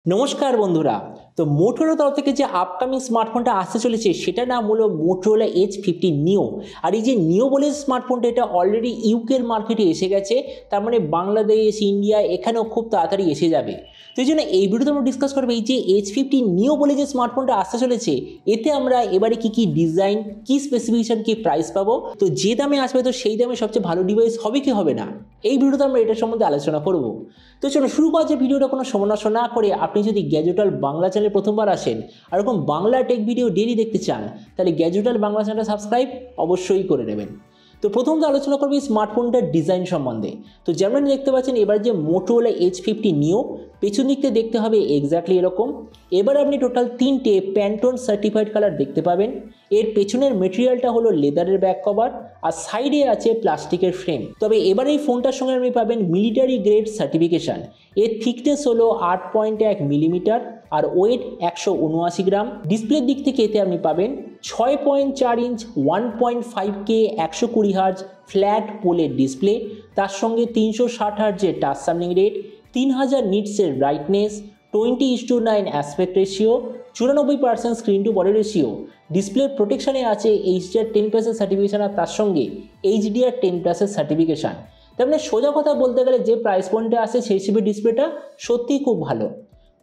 নমস্কার বন্ধুরা। তো মোটোরোলা তরফ থেকে যে আপকামিং স্মার্টফোনটা আসতে চলেছে সেটার নাম হলো মোটোরোলা H50 নিও। আর এই যে নিও বলে স্মার্টফোনটা এটা অলরেডি ইউকের মার্কেটে এসে গেছে, তার মানে বাংলাদেশ, ইন্ডিয়া এখানেও খুব তাড়াতাড়ি এসে যাবে। তো এই জন্য এই ভিডিওতে আমরা ডিসকাস করবো এই যে H50 নিও বলে যে স্মার্টফোনটা আসতে চলেছে, এতে আমরা এবারে কি কি ডিজাইন, কি স্পেসিফিকেশন, কি প্রাইস পাবো, তো যে দামে আসবে তো সেই দামে সবচেয়ে ভালো ডিভাইস হবে কি হবে না, এই ভিডিওতে আমরা এটার সম্বন্ধে আলোচনা করব। তো চলো শুরু করা যে ভিডিওটা কোনো সমস্যা না করে, আপনি যদি গ্যাজেটাল বাংলা চ্যানেলে প্রথমবার আসেন আর এরকম বাংলা টেক ভিডিও ডেইলি দেখতে চান, তাহলে গ্যাজেটাল বাংলা চ্যানেলটা সাবস্ক্রাইব অবশ্যই করে নেবেন। তো প্রথমত আলোচনা করবো স্মার্টফোনটার ডিজাইন সম্বন্ধে। তো যেমন দেখতে পাচ্ছেন এবার যে মোটোরোলা H50 নিও, পেছন দিকতে দেখতে হবে এক্স্যাক্টলি এরকম। এবার আপনি টোটাল তিনটে প্যান্টোন সার্টিফাইড কালার দেখতে পাবেন। এর পেছনের মেটেরিয়ালটা হলো লেদারের ব্যাক কভার, আর সাইডে আছে প্লাস্টিকের ফ্রেম। তবে এবার এই ফোনটার সঙ্গে আপনি পাবেন মিলিটারি গ্রেড সার্টিফিকেশান। এর থিকনেস হলো 8.1 মিলিমিটার আর ওয়েট 179 গ্রাম। ডিসপ্লের দিক থেকে এতে আপনি পাবেন 6.4 ইঞ্চ 1.5K 120 হার্জ ফ্ল্যাট পোলের ডিসপ্লে, তার সঙ্গে 360 হার্জের টাচ সামনিং রেট, 3000 নিটসের brightness, 20:9 aspect ratio, 94% screen to body ratio. Display প্রোটেকশানে আছে HDR10+ সার্টিফিকেশান আর তার সঙ্গে HDR10+ সার্টিফিকেশান। তার মানে সোজা কথা বলতে গেলে যে প্রাইস পয়েন্টে আসে সেই হিসেবে ডিসপ্লেটা সত্যিই খুব ভালো।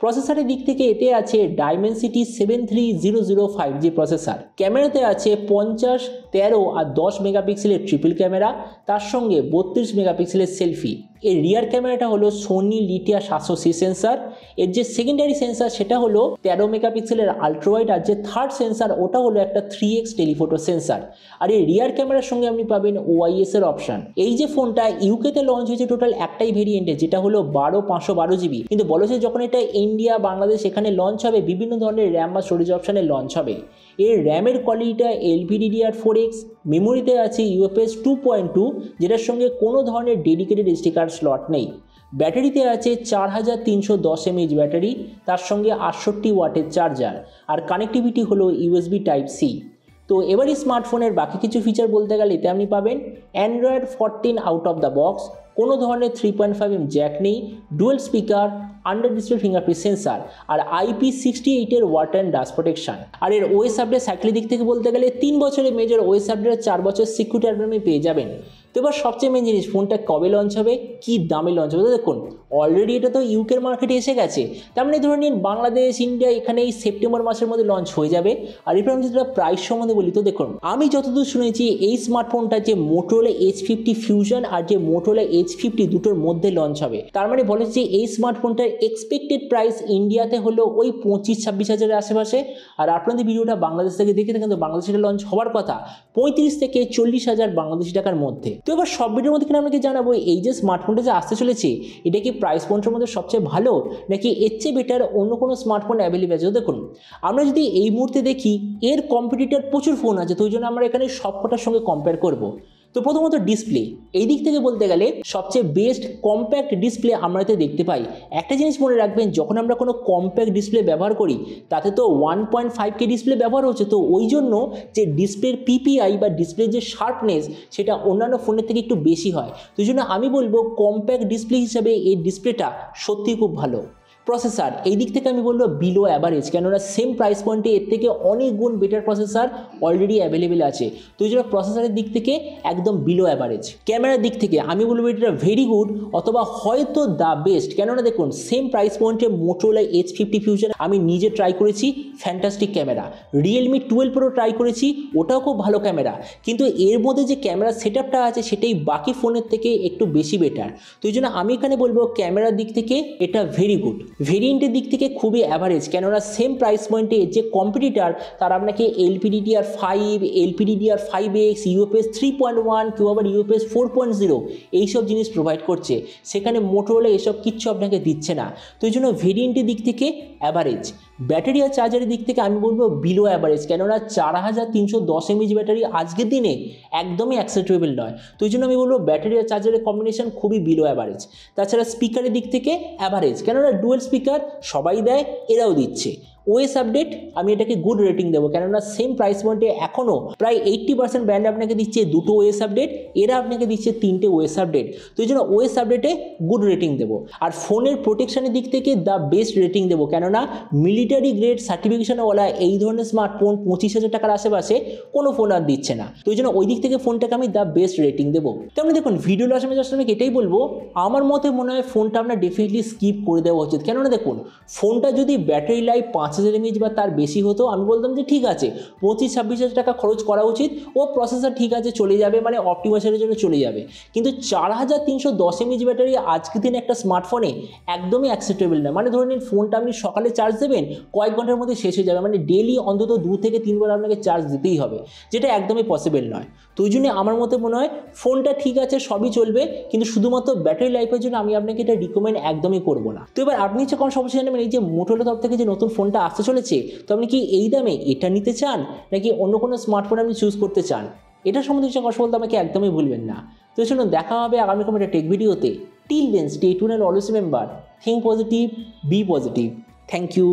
প্রসেসরের দিক থেকে এতে আছে ডাইমেনসিটি 73005 5G প্রসেসর। ক্যামেরাতে আছে 50, 13 আর 10 মেগাপিক্সেলের ট্রিপল ক্যামেরা, তার সঙ্গে 32 মেগাপিক্সেলের সেলফি। এর রিয়ার ক্যামেরাটা হলো সোনি লিথিয়া 700C সেন্সার। এর যে সেকেন্ডারি সেন্সার সেটা হলো 13 মেগাপিক্সেলের আলট্রাওয়াইড, আর যে থার্ড সেন্সার ওটা হলো একটা 3x টেলিফোটো সেন্সার। আর এই রিয়ার ক্যামেরার সঙ্গে আপনি পাবেন OIS এর অপশান। এই যে ফোনটা ইউকেতে লঞ্চ হয়েছে টোটাল একটাই ভেরিয়েন্টে, যেটা হলো 512GB, কিন্তু বলেছে যখন এটা ইন্ডিয়া, বাংলাদেশ এখানে লঞ্চ হবে বিভিন্ন ধরনের র্যাম বা স্টোরেজ অপশানে লঞ্চ হবে। এর র্যামের কোয়ালিটিটা LPDDR4X, মেমোরিতে আছে UFS 2.2, যেটার সঙ্গে কোনো ধরনের ডেডিকেটেড SD কার্ড স্লট নেই। ব্যাটারিতে আছে 4310 mAh ব্যাটারি, তার সঙ্গে 68 ওয়াটের চার্জার, আর কানেক্টিভিটি হলো USB Type-C। তো এবারই স্মার্টফোনের বাকি কিছু ফিচার বলতে গেলে এতে আপনি পাবেন Android 14 out of the box, কোনো ধরনের 3.5mm জ্যাক নেই, dual speaker, under display fingerprint sensor, আর IP68 এর ওয়াটার অ্যান্ড ডাস্ট প্রোটেকশন। আর এর OS আপডেট সাইকেলের দিক থেকে বলতে গেলে 3 বছরের মেজর OS আপডেট, 4 বছর সিকিউরিটি আপডেট পেয়ে যাবেন। তো এবার সবচেয়ে মেন জিনিস, ফোনটা কবে লঞ্চ হবে, কি দামে লঞ্চ হবে। তো দেখুন অলরেডি এটা তো ইউকের মার্কেটে এসে গেছে, তার মানে ধরে নিন বাংলাদেশ, ইন্ডিয়া এখানে এই সেপ্টেম্বর মাসের মধ্যে লঞ্চ হয়ে যাবে। আর এরপর আমি যেটা প্রাইস সম্বন্ধে বলি, তো দেখুন আমি যতদূর শুনেছি এই স্মার্টফোনটা যে মোটোরোলা H50 ফিউশন আর যে মোটোরোলা H50 দুটোর মধ্যে লঞ্চ হবে। তার মানে বলেছে এই স্মার্টফোনটার এক্সপেক্টেড প্রাইস ইন্ডিয়াতে হলো ওই 25-26 হাজারের আশেপাশে। আর আপনাদের ভিডিওটা বাংলাদেশ থেকে দেখে থাকেন তো বাংলাদেশে লঞ্চ হওয়ার কথা 35 থেকে 40 হাজার বাংলাদেশি টাকার মধ্যে। তো এবার সব ভিডিওর মধ্যে কিনা আপনাকে জানাবো এই যে স্মার্টফোনটা যে আসতে চলেছে এটা কি প্রাইস পয়েন্টের মধ্যে সবচেয়ে ভালো, নাকি এর চেয়ে বেটার অন্য কোনো স্মার্টফোন অ্যাভেলেবেল আছে। দেখুন আমরা যদি এই মুহূর্তে দেখি এর কম্পিটিটর প্রচুর ফোন আছে, তো ওই জন্য আমরা এখানে সবকটার সঙ্গে কম্পেয়ার করব। তো প্রথমত ডিসপ্লে, এই দিক থেকে বলতে গেলে সবচেয়ে বেস্ট কম্প্যাক্ট ডিসপ্লে আমরা এতে দেখতে পাই। একটা জিনিস মনে রাখবেন, যখন আমরা কোনো কম্প্যাক্ট ডিসপ্লে ব্যবহার করি তাতে তো 1.5K ডিসপ্লে ব্যবহার হচ্ছে, তো ওই জন্য যে ডিসপ্লের PPI বা ডিসপ্লের যে শার্পনেস সেটা অন্যান্য ফোনের থেকে একটু বেশি হয়। তো এই জন্য আমি বলবো কম্প্যাক্ট ডিসপ্লে হিসাবে এই ডিসপ্লেটা সত্যিই খুব ভালো। প্রসেসর, এই দিক থেকে আমি বলবো বিলো অ্যাভারেজ, কেননা সেম প্রাইস পয়েন্টে এর থেকে অনেক গুণ বেটার প্রসেসর অলরেডি অ্যাভেলেবেল আছে। তো এই জন্য প্রসেসরের দিক থেকে একদম বিলো অ্যাভারেজ। ক্যামেরার দিক থেকে আমি বলবো এটা ভেরি গুড অথবা হয়তো দ্য বেস্ট, কেননা দেখুন সেম প্রাইস পয়েন্টে মোটোরোলা H50 ফিউশন আমি নিজে ট্রাই করেছি, fantastic camera. Realme 12 Pro try করেছি, ওটাও খুব ভালো ক্যামেরা, কিন্তু এর মধ্যে যে ক্যামেরা সেটআপটা আছে সেটাই বাকি ফোনের থেকে একটু বেশি বেটার। তো এই জন্য আমি এখানে বলবো ক্যামেরার দিক থেকে এটা ভেরি গুড। ভেরিয়েন্টের দিক থেকে খুবই অ্যাভারেজ, কেননা সেম প্রাইস পয়েন্টে যে কম্পিটিটার তারা আপনাকে LPDDR5, LPDDR5X, UFS 3.1, কেউ আবার UFS 4.0 এইসব জিনিস প্রোভাইড করছে, সেখানে মোটোরোলা এসব কিচ্ছু আপনাকে দিচ্ছে না। তো এই জন্য ভেরিয়েন্টের দিক থেকে অ্যাভারেজ। ব্যাটারি আর চার্জারের দিক থেকে আমি বলবো বিলো অ্যাভারেজ, কেননা 4310 mAh ব্যাটারি আজকের দিনে একদমই অ্যাকসেপ্টেবল নয়। তো এই জন্য আমি বলবো ব্যাটারি আর চার্জারের কম্বিনেশন খুবই বিলো অ্যাভারেজ। তাছাড়া স্পিকারের দিক থেকে অ্যাভারেজ, কেননা ডুয়েল স্পিকার সবাই দেয়, এরাও দিচ্ছে। ওএস আপডেট আমি এটাকে গুড রেটিং দেবো, কেননা সেম প্রাইস পয়েন্টে এখনও প্রায় 80% ব্র্যান্ড আপনাকে দিচ্ছে 2টো ওএস আপডেট, এরা আপনাকে দিচ্ছে 3টে ওএস আপডেট। তো এই জন্য ওএস আপডেটে গুড রেটিং দেবো। আর ফোনের প্রোটেকশনের দিক থেকে দ্য বেস্ট রেটিং দেবো, কেননা মিলিটারি গ্রেড সার্টিফিকেশনওয়ালা এই ধরনের স্মার্টফোন 25,000 টাকার আশেপাশে কোনো ফোন আর দিচ্ছে না। তো এই জন্য ওই দিক থেকে ফোনটাকে আমি দ্য বেস্ট রেটিং দেবো। তেমনি দেখুন ভিডিও লাস্টে আমি এটাই বলবো, আমার মতে মনে হয় ফোনটা আপনার ডেফিনেটলি স্কিপ করে দেওয়া উচিত। কেননা দেখুন ফোনটা যদি ব্যাটারি লাইফ 5000 mAh বা তার বেশি হতো আমি বলতাম যে ঠিক আছে 25-26,000 টাকা খরচ করা উচিত, ও প্রসেসর ঠিক আছে চলে যাবে, মানে অপটিমাইজেশনের জন্য চলে যাবে। কিন্তু 4310 mAh ব্যাটারি আজকের দিনে একটা স্মার্টফোনে একদমই অ্যাকসেপ্টেবল না। মানে ধরে নিন ফোনটা আপনি সকালে চার্জ দেবেন, কয়েক ঘন্টার মধ্যে শেষ হয়ে যাবে, মানে ডেলি অন্তত 2 থেকে 3 বার আপনাকে চার্জ দিতেই হবে, যেটা একদমই পসিবল নয়। তো ওই জন্য আমার মতে মনে হয় ফোনটা ঠিক আছে সবই চলবে, কিন্তু শুধুমাত্র ব্যাটারি লাইফের জন্য আমি আপনাকে এটা রিকমেন্ড একদমই করবো না। তো এবার আপনি হচ্ছে কোন সমস্যা জানেন, এই যে মোটোরোলা তরফ থেকে যে নতুন ফোনটা আসতে চলেছে, তো আপনি কি এই দামে এটা নিতে চান নাকি অন্য কোনো স্মার্টফোন আপনি চুজ করতে চান, এটা সম্বন্ধে কথা বলতে আমাকে একদমই ভুলবেন না। তো চলুন দেখা হবে আগামী কোনো একটা টেক ভিডিওতে। Till then stay tuned and always remember, think positive, be positive. Thank you.